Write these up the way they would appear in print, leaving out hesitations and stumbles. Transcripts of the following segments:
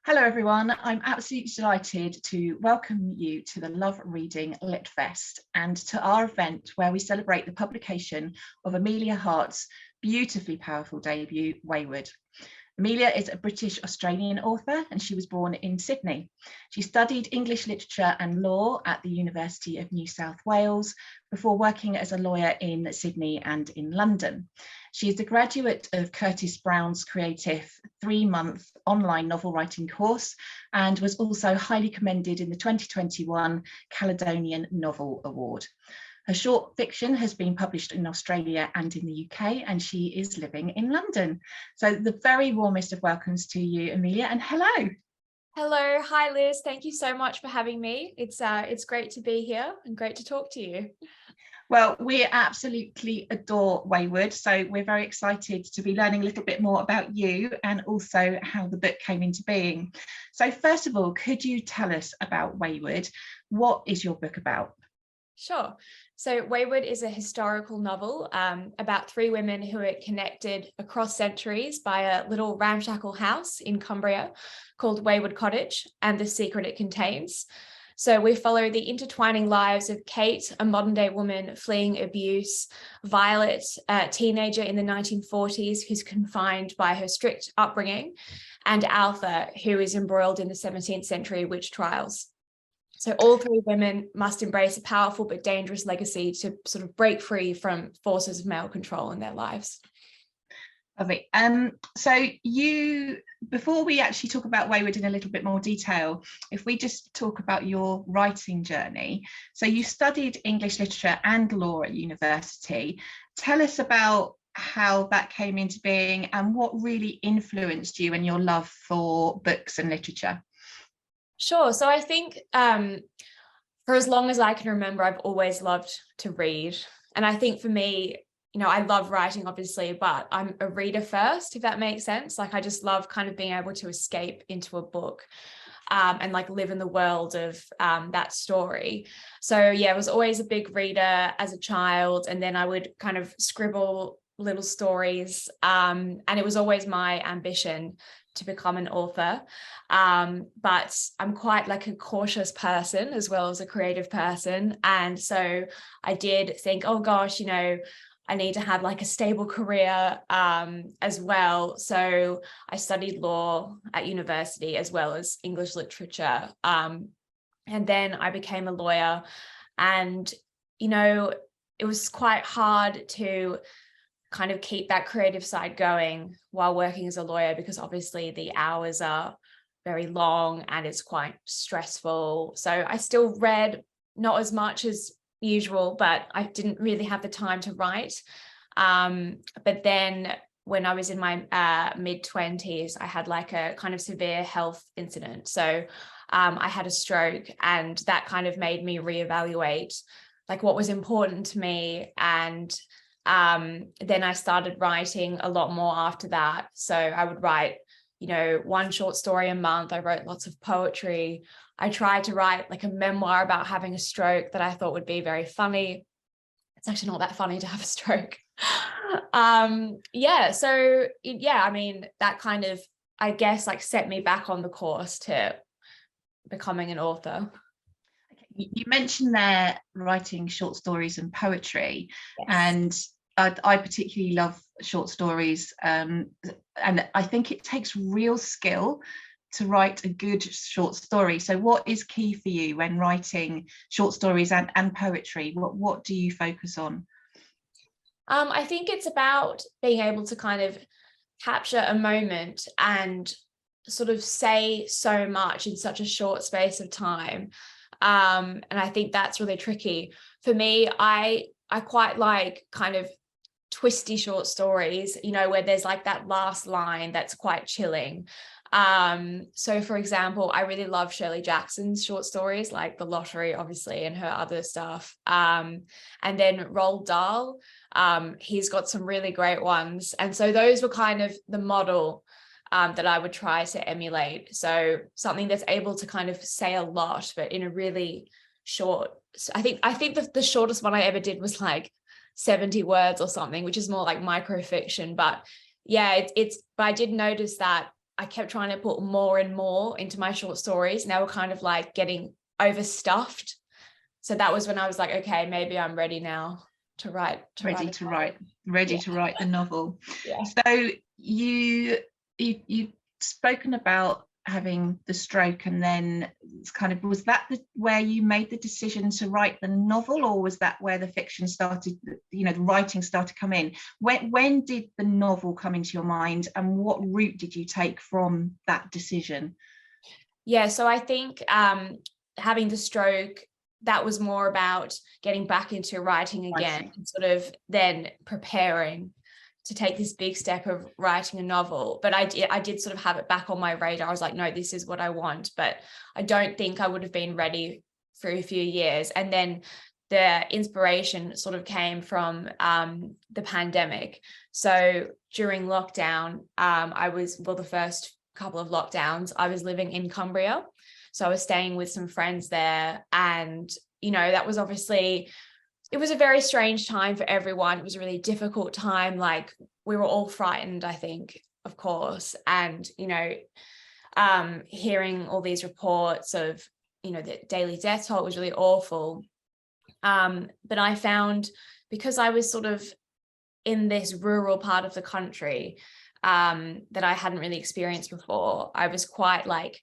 Hello everyone, I'm absolutely delighted to welcome you to the Love Reading Lit Fest and to our event where we celebrate the publication of Emilia Hart's beautifully powerful debut, Wayward. Emilia is a British-Australian author and she was born in Sydney. She studied English literature and law at the University of New South Wales before working as a lawyer in Sydney and in London. She is a graduate of Curtis Brown's creative 3-month online novel writing course and was also highly commended in the 2021 Caledonia Novel Award. Her short fiction has been published in Australia and in the UK, and she is living in London. So the very warmest of welcomes to you, Emilia, and hello. Hello, hi Liz. Thank you so much for having me. It's great to be here and great to talk to you. Well, we absolutely adore Wayward, so we're very excited to be learning a little bit more about you and also how the book came into being. So first of all, could you tell us about Wayward? What is your book about? Sure. So Wayward is a historical novel about 3 women who are connected across centuries by a little ramshackle house in Cumbria called Wayward Cottage and the secret it contains. So we follow the intertwining lives of Kate, a modern-day woman fleeing abuse, Violet, a teenager in the 1940s who's confined by her strict upbringing, and Alpha, who is embroiled in the 17th century witch trials. So all 3 women must embrace a powerful but dangerous legacy to sort of break free from forces of male control in their lives. Lovely. So before we actually talk about Wayward in a little bit more detail, if we just talk about your writing journey. So you studied English literature and law at university. Tell us about how that came into being and what really influenced you and your love for books and literature. Sure. So I think for as long as I can remember, I've always loved to read. And I think for me, I love writing, obviously, but I'm a reader first, if that makes sense. Like, I just love kind of being able to escape into a book and like live in the world of that story. So yeah, I was always a big reader as a child. And then I would kind of scribble little stories. And it was always my ambition to become an author. But I'm quite like a cautious person as well as a creative person. And so I did think, oh gosh, I need to have like a stable career as well. So I studied law at university as well as English literature. And then I became a lawyer, and, it was quite hard to kind of keep that creative side going while working as a lawyer, because obviously the hours are very long and it's quite stressful. So I still read, not as much as usual, but I didn't really have the time to write. But then when I was in my mid-20s, I had like a kind of severe health incident. So I had a stroke, and that kind of made me reevaluate like what was important to me. And then I started writing a lot more after that. So I would write, 1 short story a month. I wrote lots of poetry. I tried to write like a memoir about having a stroke that I thought would be very funny. It's actually not that funny to have a stroke. That kind of, I guess, like set me back on the course to becoming an author. You mentioned there writing short stories and poetry. Yes. And I particularly love short stories, and I think it takes real skill to write a good short story. So what is key for you when writing short stories and poetry? What do you focus on? I think it's about being able to kind of capture a moment and sort of say so much in such a short space of time. And I think that's really tricky. For me, I quite like kind of twisty short stories, where there's like that last line that's quite chilling. So for example, I really love Shirley Jackson's short stories, like The Lottery, obviously, and her other stuff. And then Roald Dahl, he's got some really great ones. And so those were kind of the model that I would try to emulate. So something that's able to kind of say a lot, but in a really short, I think the shortest one I ever did was like 70 words or something, which is more like microfiction. But yeah, but I did notice that I kept trying to put more and more into my short stories, and they were kind of like getting overstuffed. So that was when I was like, okay, maybe I'm ready now to write. Ready to write the novel. Yeah. So you've spoken about having the stroke, and then it's kind of, was that where you made the decision to write the novel, or was that where the fiction started, you know, the writing started to come in? When did the novel come into your mind, and what route did you take from that decision? Yeah, so I think having the stroke, that was more about getting back into writing again, and sort of then preparing to take this big step of writing a novel. But I did sort of have it back on my radar. I was like, no, this is what I want. But I don't think I would have been ready for a few years. And then the inspiration sort of came from the pandemic. So during lockdown, the first couple of lockdowns, I was living in Cumbria. So I was staying with some friends there. And, you know, that was obviously, it was a very strange time for everyone. It was a really difficult time. Like, we were all frightened, I think, of course. And, you know, hearing all these reports of, you know, the daily death toll was really awful. But I found, because I was sort of in this rural part of the country that I hadn't really experienced before, I was quite like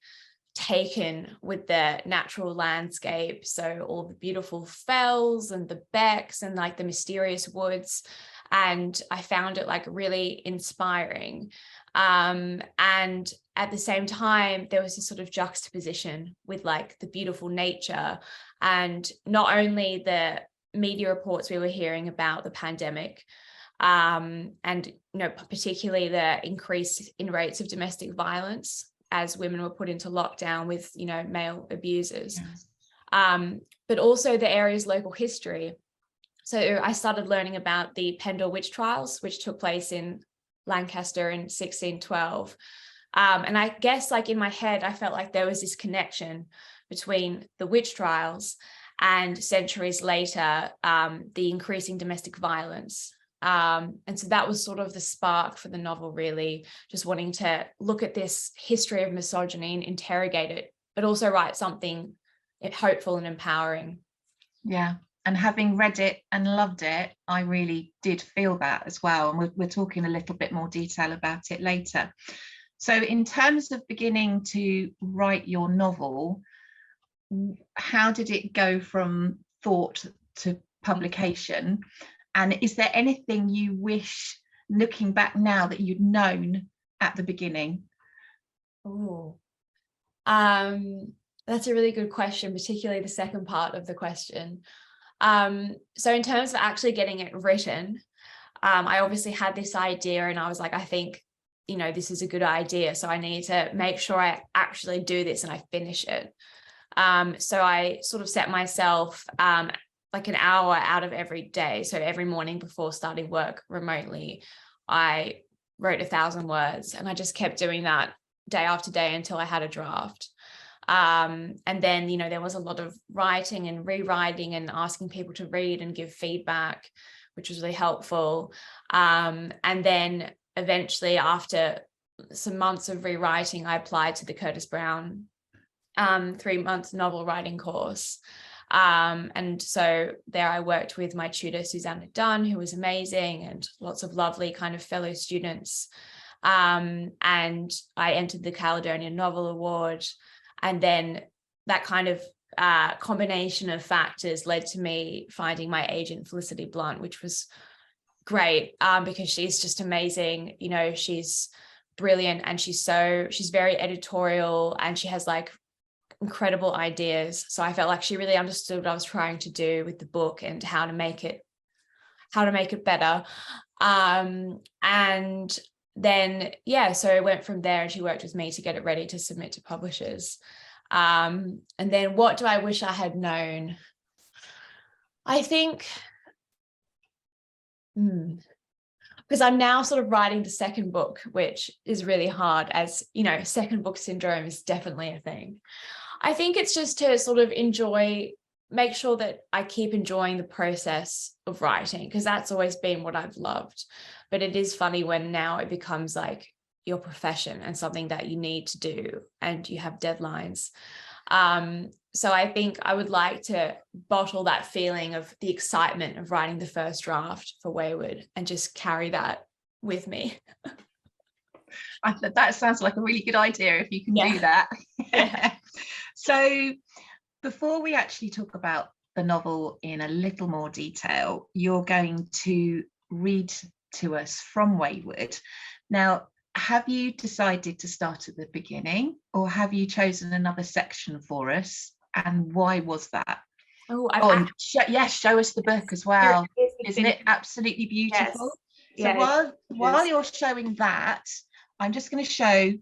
taken with the natural landscape. So all the beautiful fells and the becks and like the mysterious woods. And I found it like really inspiring. And at the same time, there was this sort of juxtaposition with like the beautiful nature, and not only the media reports we were hearing about the pandemic, and, you know, particularly the increase in rates of domestic violence as women were put into lockdown with, you know, male abusers, but also the area's local history. So I started learning about the Pendle witch trials, which took place in Lancaster in 1612. And I guess, like, in my head, I felt like there was this connection between the witch trials and, centuries later, the increasing domestic violence. And so that was sort of the spark for the novel, really, just wanting to look at this history of misogyny and interrogate it, but also write something hopeful and empowering. Yeah. And having read it and loved it, I really did feel that as well. And we're talking a little bit more detail about it later. So in terms of beginning to write your novel, how did it go from thought to publication? And is there anything you wish, looking back now, that you'd known at the beginning? Oh, that's a really good question, particularly the second part of the question. So in terms of actually getting it written, I obviously had this idea, and I was like, I think, you know, this is a good idea, so I need to make sure I actually do this and I finish it. So I sort of set myself like an hour out of every day. So every morning before starting work remotely, I wrote 1,000 words, and I just kept doing that day after day until I had a draft. And then, you know, there was a lot of writing and rewriting and asking people to read and give feedback, which was really helpful. And then eventually, after some months of rewriting, I applied to the Curtis Brown 3-month novel writing course. And so there I worked with my tutor, Susanna Dunn, who was amazing, and lots of lovely kind of fellow students. And I entered the Caledonia Novel Award. And then that kind of combination of factors led to me finding my agent, Felicity Blunt, which was great, because she's just amazing. You know, she's brilliant, and she's very editorial, and she has like incredible ideas. So I felt like she really understood what I was trying to do with the book and how to make it better. And then, yeah, so I went from there, and she worked with me to get it ready to submit to publishers. And then what do I wish I had known? I think, because I'm now sort of writing the second book, which is really hard, as, you know, second book syndrome is definitely a thing. I think it's just to sort of make sure that I keep enjoying the process of writing, because that's always been what I've loved. But it is funny when now it becomes like your profession and something that you need to do, and you have deadlines. So I think I would like to bottle that feeling of the excitement of writing the first draft for Wayward and just carry that with me. That sounds like a really good idea if you can do that. Yeah. So before we actually talk about the novel in a little more detail, you're going to read to us from Wayward. Now, have you decided to start at the beginning, or have you chosen another section for us? And why was that? Yes, show us the book as well. Isn't it absolutely beautiful? Yes. So while you're showing that, I'm just going to show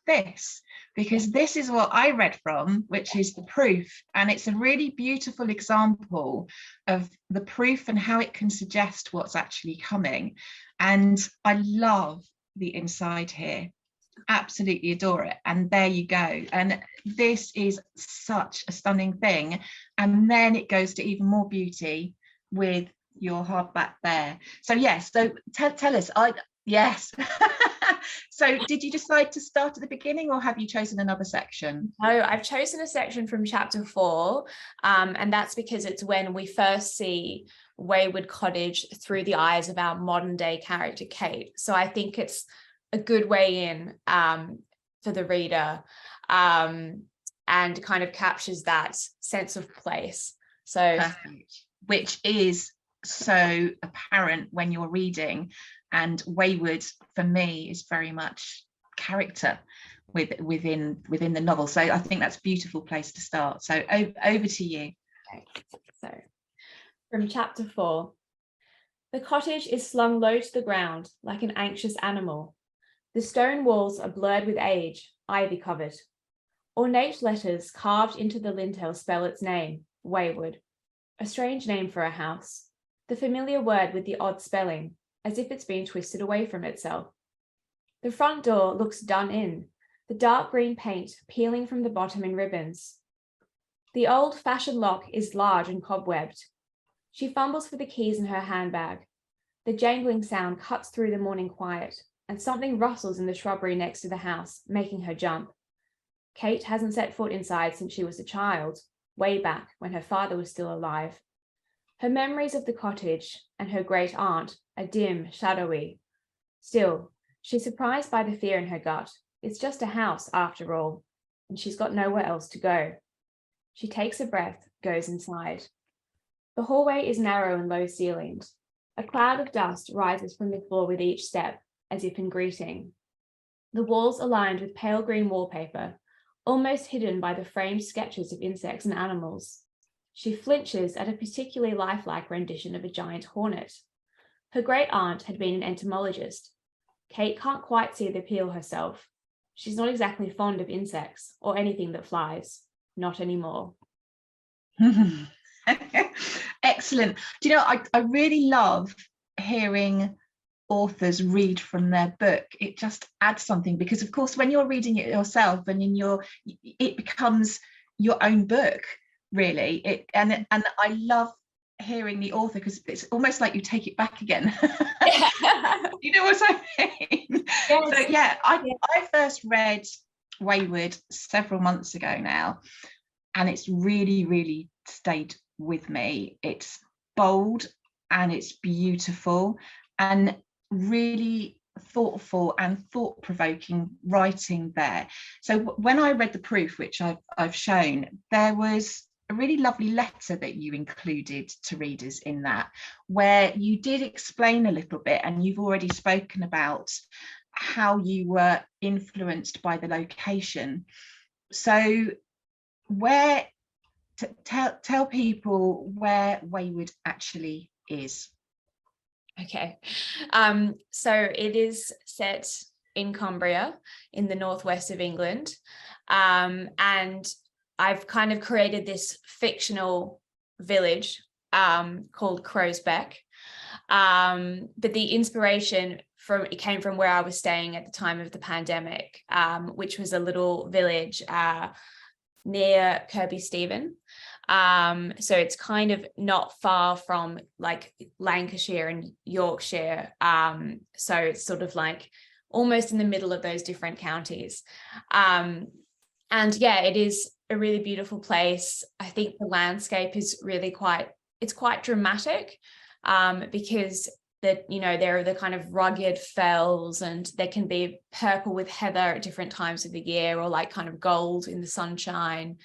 this, because this is what I read from, which is the proof, and it's a really beautiful example of the proof and how it can suggest what's actually coming. And I love the inside here, absolutely adore it. And there you go, and this is such a stunning thing. And then it goes to even more beauty with your hardback there. So yes, so tell us. Yes. So did you decide to start at the beginning, or have you chosen another section? No, I've chosen a section from chapter 4, and that's because it's when we first see Wayward Cottage through the eyes of our modern day character Kate. So I think it's a good way in for the reader, and kind of captures that sense of place. So perfect. Which is so apparent when you're reading, and Wayward for me is very much character within the novel. So I think that's a beautiful place to start. So over to you. Okay. So from chapter 4, the cottage is slung low to the ground like an anxious animal. The stone walls are blurred with age, ivy covered. Ornate letters carved into the lintel spell its name, Wayward. A strange name for a house. The familiar word with the odd spelling, as if it's been twisted away from itself. The front door looks done in, the dark green paint peeling from the bottom in ribbons. The old-fashioned lock is large and cobwebbed. She fumbles for the keys in her handbag. The jangling sound cuts through the morning quiet, and something rustles in the shrubbery next to the house, making her jump. Kate hasn't set foot inside since she was a child, way back when her father was still alive. Her memories of the cottage and her great aunt are dim, shadowy. Still, she's surprised by the fear in her gut. It's just a house after all, and she's got nowhere else to go. She takes a breath, goes inside. The hallway is narrow and low ceilinged. A cloud of dust rises from the floor with each step, as if in greeting. The walls are lined with pale green wallpaper, almost hidden by the framed sketches of insects and animals. She flinches at a particularly lifelike rendition of a giant hornet. Her great aunt had been an entomologist. Kate can't quite see the appeal herself. She's not exactly fond of insects or anything that flies. Not anymore. Excellent. Do you know, I really love hearing authors read from their book. It just adds something, because of course when you're reading it yourself and it becomes your own book, really. And I love hearing the author, because it's almost like you take it back again. You know what I mean? Yes. So yeah, I first read Wayward several months ago now, and it's really stayed with me. It's bold and it's beautiful and really thoughtful and thought-provoking writing there. So when I read the proof, which I've shown, there was a really lovely letter that you included to readers in that, where you did explain a little bit, and you've already spoken about how you were influenced by the location. So tell people where Wayward actually is. Okay, so it is set in Cumbria in the northwest of England, and I've kind of created this fictional village called Crow's Beck, but the inspiration came from where I was staying at the time of the pandemic, which was a little village near Kirby Stephen. So it's kind of not far from like Lancashire and Yorkshire. So it's sort of like almost in the middle of those different counties. And yeah, it is a really beautiful place. I think the landscape is really quite dramatic, because that, you know, there are the kind of rugged fells, and there can be purple with heather at different times of the year, or like kind of gold in the sunshine.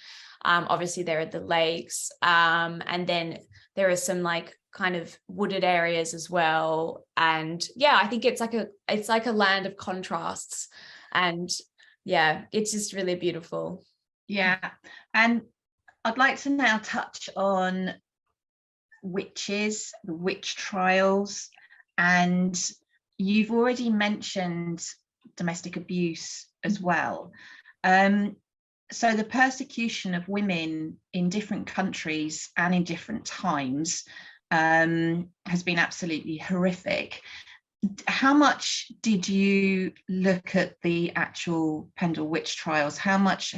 Obviously there are the lakes, and then there are some like kind of wooded areas as well. And yeah, I think it's like a land of contrasts, and yeah, it's just really beautiful. Yeah, and I'd like to now touch on witches, the witch trials, and you've already mentioned domestic abuse as well. So the persecution of women in different countries and in different times has been absolutely horrific. How much did you look at the actual Pendle witch trials? How much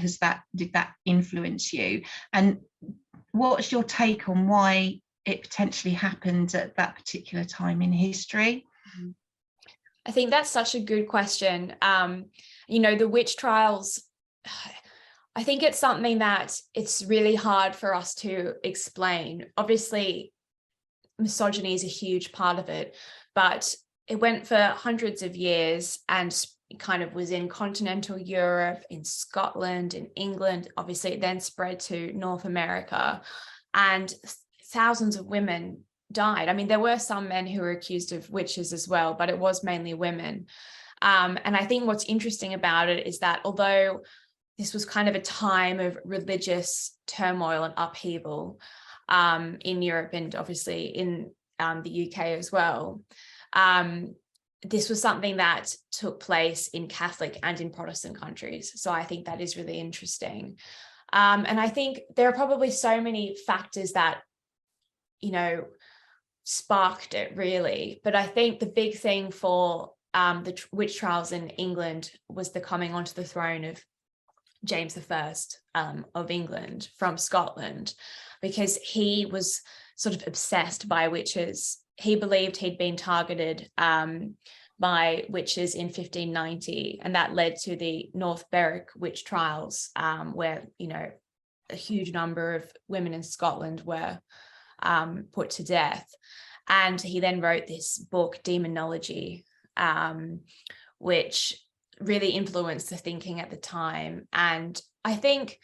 did that influence you? And what's your take on why it potentially happened at that particular time in history? I think that's such a good question. You know, the witch trials, I think it's something that it's really hard for us to explain. Obviously, misogyny is a huge part of it, but it went for hundreds of years and kind of was in continental Europe, in Scotland, in England. Obviously, it then spread to North America, and thousands of women died. I mean, there were some men who were accused of witches as well, but it was mainly women. And I think what's interesting about it is that although this was kind of a time of religious turmoil and upheaval in Europe, and obviously in the UK as well, this was something that took place in Catholic and in Protestant countries. So I think that is really interesting. And I think there are probably so many factors that, you know, sparked it really. But I think the big thing for the witch trials in England was the coming onto the throne of James I of England from Scotland, because he was sort of obsessed by witches. He believed he'd been targeted by witches in 1590, and that led to the North Berwick witch trials, where, you know, a huge number of women in Scotland were put to death. And he then wrote this book, Demonology, which really influenced the thinking at the time. And I think,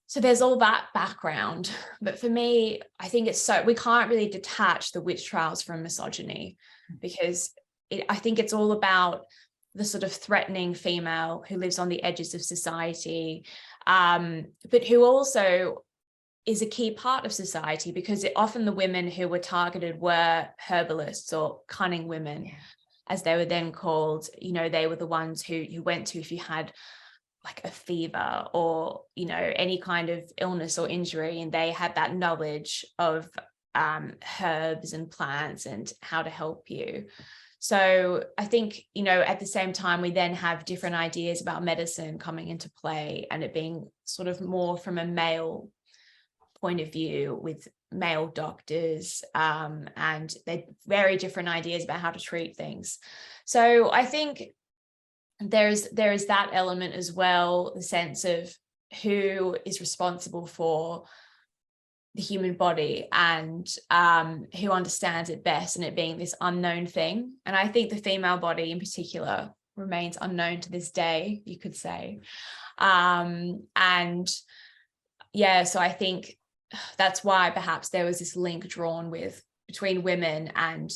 so there's all that background, but for me, I think we can't really detach the witch trials from misogyny, because I think it's all about the sort of threatening female who lives on the edges of society, but who also is a key part of society, because often the women who were targeted were herbalists, or cunning women, as they were then called. You know, they were the ones who you went to if you had like a fever or, you know, any kind of illness or injury, and they had that knowledge of herbs and plants and how to help you. So I think, you know, at the same time, we then have different ideas about medicine coming into play, and it being sort of more from a male point of view, with male doctors, and they very different ideas about how to treat things. So I think there is that element as well, the sense of who is responsible for the human body, and who understands it best, and it being this unknown thing. And I think the female body in particular remains unknown to this day, you could say. And yeah, so I think that's why perhaps there was this link drawn between women and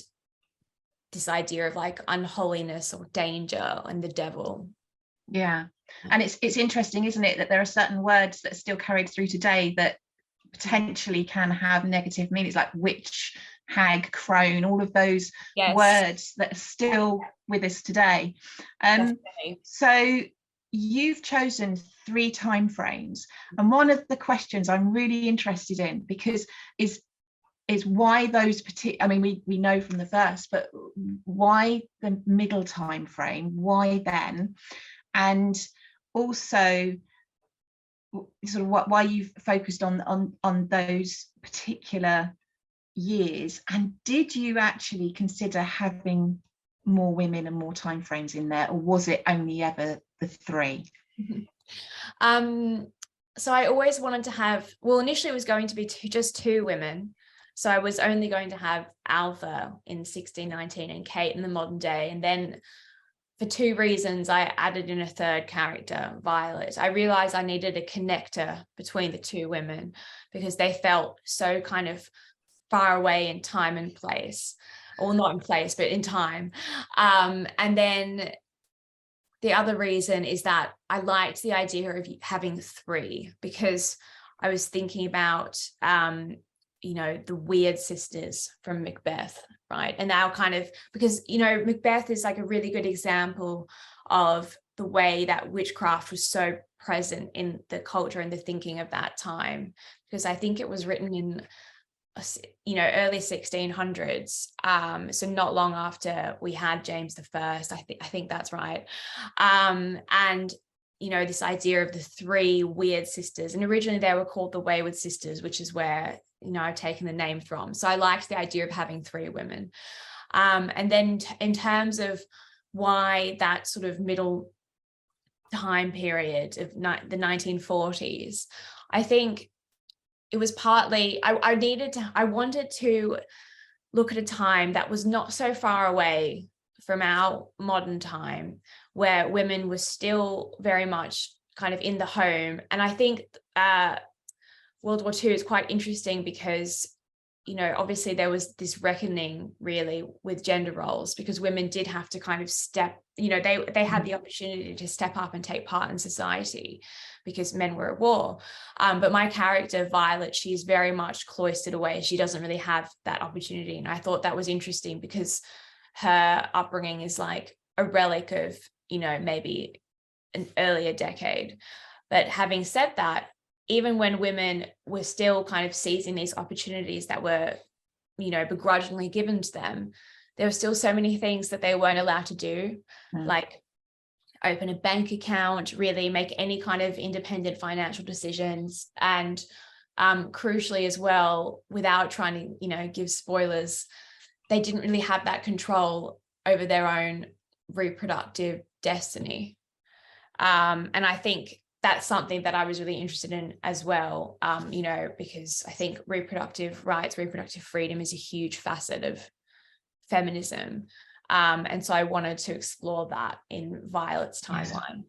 this idea of like unholiness or danger and the devil. Yeah, and it's interesting, isn't it, that there are certain words that are still carried through today that potentially can have negative meanings, like witch, hag, crone, all of those words that are still with us today. So you've chosen 3 time frames, and one of the questions I'm really interested in, because is why those particular, I mean, we know from the first, but why the middle time frame, why then, and also sort of why you've focused on those particular years. And did you actually consider having more women and more time frames in there, or was it only ever the three? So I always wanted to have, well, initially it was going to be just two women. So I was only going to have Alpha in 1619 and Kate in the modern day. And then for two reasons, I added in a third character, Violet. I realized I needed a connector between the two women because they felt so kind of far away in time and place, or not in place, but in time. And then the other reason is that I liked the idea of having three, because I was thinking about, you know, the weird sisters from Macbeth, right? And now kind of, because, you know, Macbeth is like a really good example of the way that witchcraft was so present in the culture and the thinking of that time, because I think it was written in, you know, early 1600s, so not long after we had James I. I think that's right. And you know, this idea of the three weird sisters, and originally they were called the Wayward sisters, which is where, you know, I've taken the name from. So I liked the idea of having three women. And then in terms of why that sort of middle time period of the 1940s, I think it was partly, I wanted to look at a time that was not so far away from our modern time, where women were still very much kind of in the home. And I think World War II is quite interesting because, you know, obviously there was this reckoning really with gender roles, because women did have to kind of step, you know, they had the opportunity to step up and take part in society because men were at war. But my character, Violet, she's very much cloistered away. She doesn't really have that opportunity. And I thought that was interesting because her upbringing is like a relic of, you know, maybe an earlier decade. But having said that, even when women were still kind of seizing these opportunities that were, you know, begrudgingly given to them, there were still so many things that they weren't allowed to do, like open a bank account, really make any kind of independent financial decisions. And crucially as well, without trying to, you know, give spoilers, they didn't really have that control over their own reproductive destiny. And I think that's something that I was really interested in as well, you know, because I think reproductive rights, reproductive freedom is a huge facet of feminism. And so I wanted to explore that in Violet's timeline.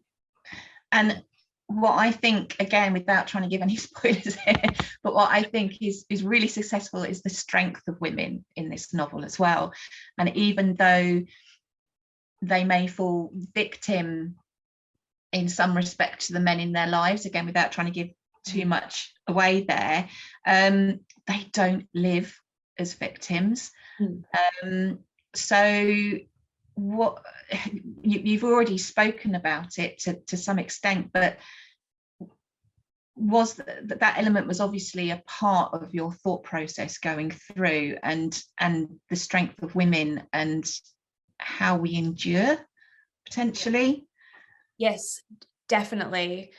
And what I think, again, without trying to give any spoilers here, but what I think is really successful is the strength of women in this novel as well. And even though they may fall victim in some respect to the men in their lives, again, without trying to give too much away there, they don't live as victims. So what you've already spoken about it to some extent, but was that element was obviously a part of your thought process going through, and the strength of women and how we endure potentially? Yes, definitely.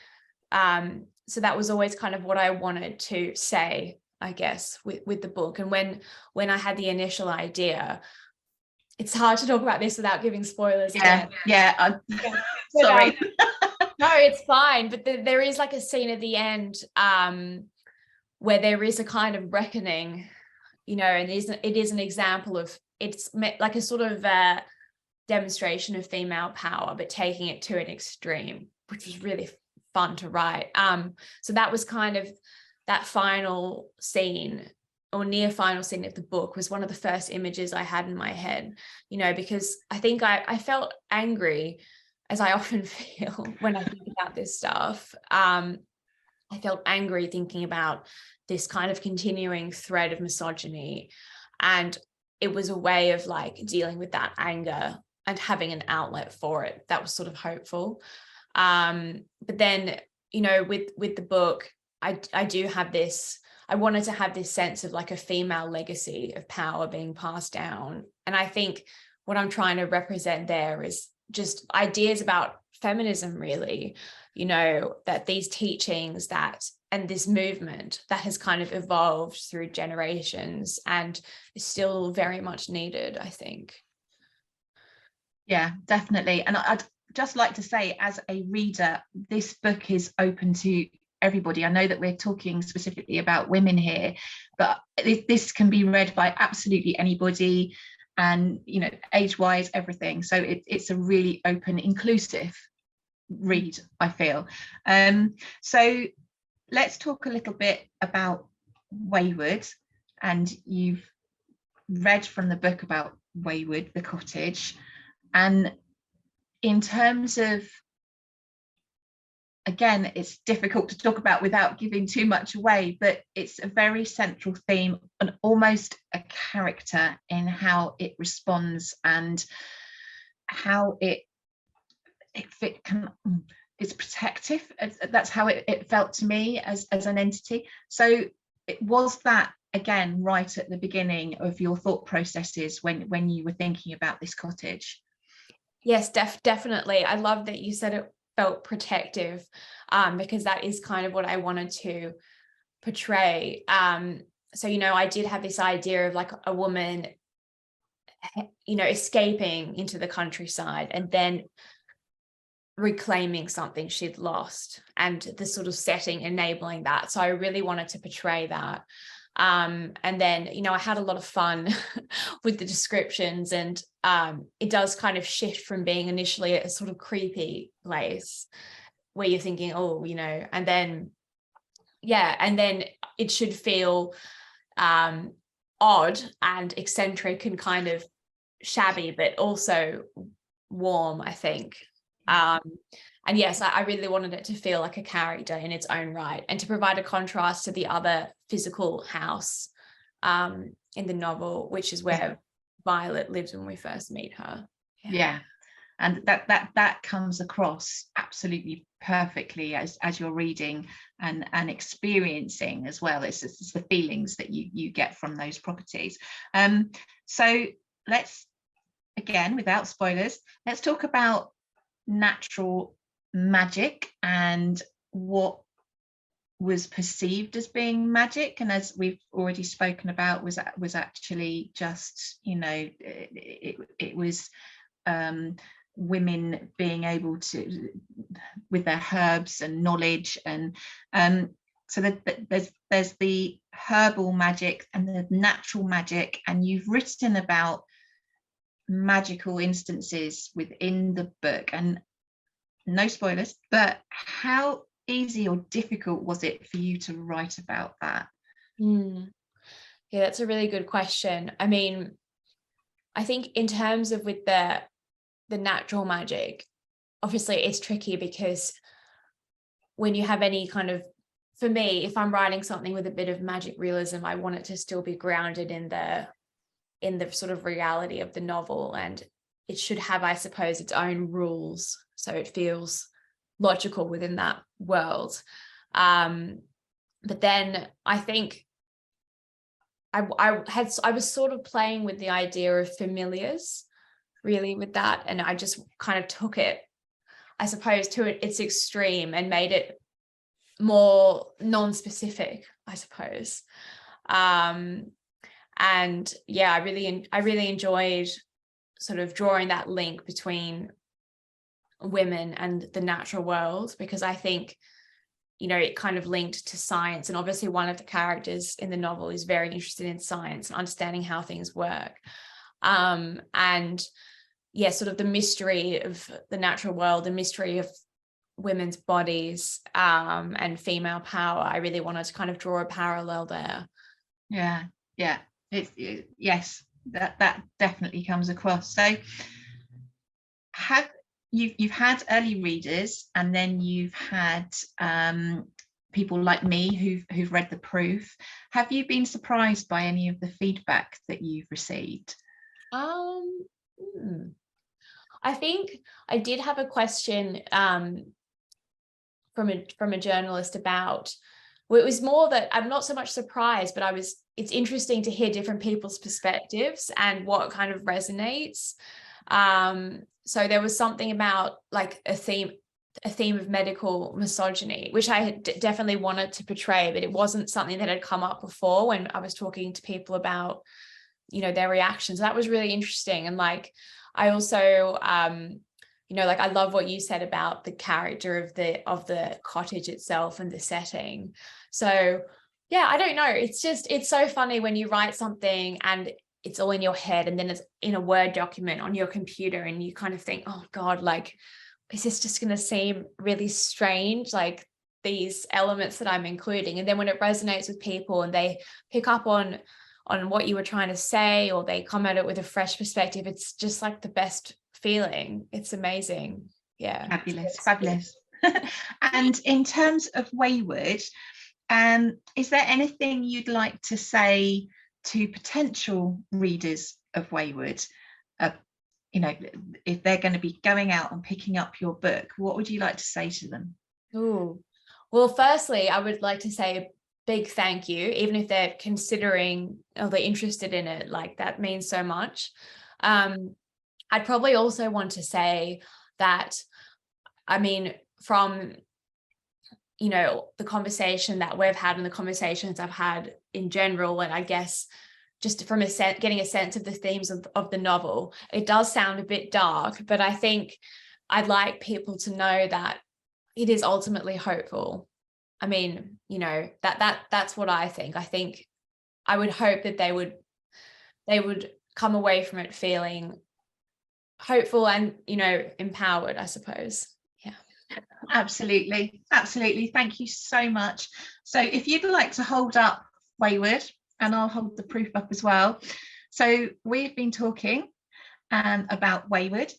So that was always kind of what I wanted to say, I guess, with the book. And when I had the initial idea, it's hard to talk about this without giving spoilers again. Sorry. No, it's fine. But there is like a scene at the end where there is a kind of reckoning, you know, and it is an example of, it's like a sort of demonstration of female power, but taking it to an extreme, which was really fun to write. So that was kind of that final scene, or near final scene of the book, was one of the first images I had in my head, you know, because I think I felt angry, as I often feel when I think about this stuff. I felt angry thinking about this kind of continuing thread of misogyny, and it was a way of like dealing with that anger and having an outlet for it that was sort of hopeful. But then, you know, with the book, I do have this, I wanted to have this sense of like a female legacy of power being passed down. And I think what I'm trying to represent there is just ideas about feminism, really, you know, that these teachings and this movement that has kind of evolved through generations and is still very much needed, I think. Yeah, definitely. And I'd just like to say, as a reader, this book is open to everybody. I know that we're talking specifically about women here, but this can be read by absolutely anybody, and age-wise, everything. So it's a really open, inclusive read, I feel. So let's talk a little bit about Wayward. And you've read from the book about Wayward, the cottage. And in terms of, again, it's difficult to talk about without giving too much away, but it's a very central theme and almost a character in how it responds and how it's protective. That's how it felt to me as an entity. So it was that, again, right at the beginning of your thought processes when you were thinking about this cottage. Yes, definitely. I love that you said it felt protective, because that is kind of what I wanted to portray. So, I did have this idea of like a woman, escaping into the countryside and then reclaiming something she'd lost, and the sort of setting enabling that. So I really wanted to portray that. And then, I had a lot of fun with the descriptions, and it does kind of shift from being initially a sort of creepy place where you're thinking, and then it should feel odd and eccentric and kind of shabby, but also warm, I think. And yes, I really wanted it to feel like a character in its own right, and to provide a contrast to the other physical house in the novel, which is where Violet lives when we first meet her. Yeah. And that comes across absolutely perfectly as you're reading and experiencing as well. It's the feelings that you get from those properties. So let's, again, without spoilers, let's talk about natural magic and what was perceived as being magic, and as we've already spoken about, was actually just, it was women being able to, with their herbs and knowledge, and so there's the herbal magic and the natural magic, and you've written about magical instances within the book, and no spoilers, but how easy or difficult was it for you to write about that? Yeah, that's a really good question. I mean, I think in terms of with the natural magic, obviously it's tricky, because when you have any kind of, for me, if I'm writing something with a bit of magic realism, I want it to still be grounded in the sort of reality of the novel, and it should have, I suppose, its own rules, so it feels logical within that world. But then I think I was sort of playing with the idea of familiars, really, with that, and I just kind of took it, I suppose, to its extreme and made it more non-specific, I suppose. And yeah, I really enjoyed sort of drawing that link between women and the natural world, because I think, it kind of linked to science, and obviously one of the characters in the novel is very interested in science and understanding how things work. And yeah, sort of the mystery of the natural world, the mystery of women's bodies, and female power. I really wanted to kind of draw a parallel there. Yeah. Yes, that definitely comes across. So you've had early readers, and then you've had people like me who've read the proof. Have you been surprised by any of the feedback that you've received? I think I did have a question from a journalist about, well, it was more that I'm not so much surprised, but it's interesting to hear different people's perspectives and what kind of resonates. So there was something about like a theme of medical misogyny, which I had definitely wanted to portray, but it wasn't something that had come up before when I was talking to people about, their reactions. That was really interesting. And like, I also, you know, like I love what you said about the character of the cottage itself and the setting. So yeah, I don't know. It's so funny when you write something and it's all in your head and then it's in a Word document on your computer and you kind of think, oh God, like, is this just going to seem really strange? Like these elements that I'm including. And then when it resonates with people and they pick up on what you were trying to say, or they come at it with a fresh perspective, it's just like the best feeling. It's amazing. Yeah. Fabulous. And in terms of Wayward, is there anything you'd like to say to potential readers of Wayward? You know, if they're going to be going out and picking up your book, what would you like to say to them? Oh, well, firstly, I would like to say a big thank you, even if they're considering or they're interested in it, like that means so much. I'd probably also want to say that, I mean, from, you know, the conversation that we've had and the conversations I've had in general, and I guess just from getting a sense of the themes of the novel, it does sound a bit dark, but I think I'd like people to know that it is ultimately hopeful. I mean, you know, that's what I think. I think I would hope that they would come away from it feeling hopeful and, you know, empowered, I suppose. Yeah. Absolutely. Thank you so much. So if you'd like to hold up Wayward, and I'll hold the proof up as well. So we've been talking about Wayward,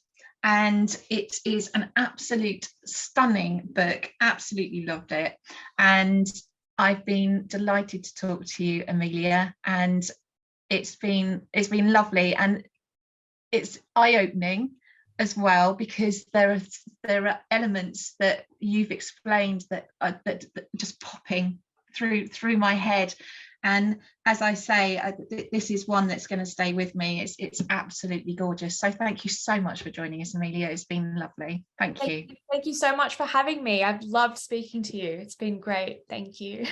and it is an absolute stunning book. Absolutely loved it. And I've been delighted to talk to you, Emilia, and it's been lovely, and it's eye-opening as well, because there are elements that you've explained that are just popping through my head. And as I say, this is one that's going to stay with me. It's absolutely gorgeous. So thank you so much for joining us, Emilia. It's been lovely. Thank you. Thank you so much for having me. I've loved speaking to you. It's been great. Thank you.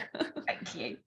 Thank you.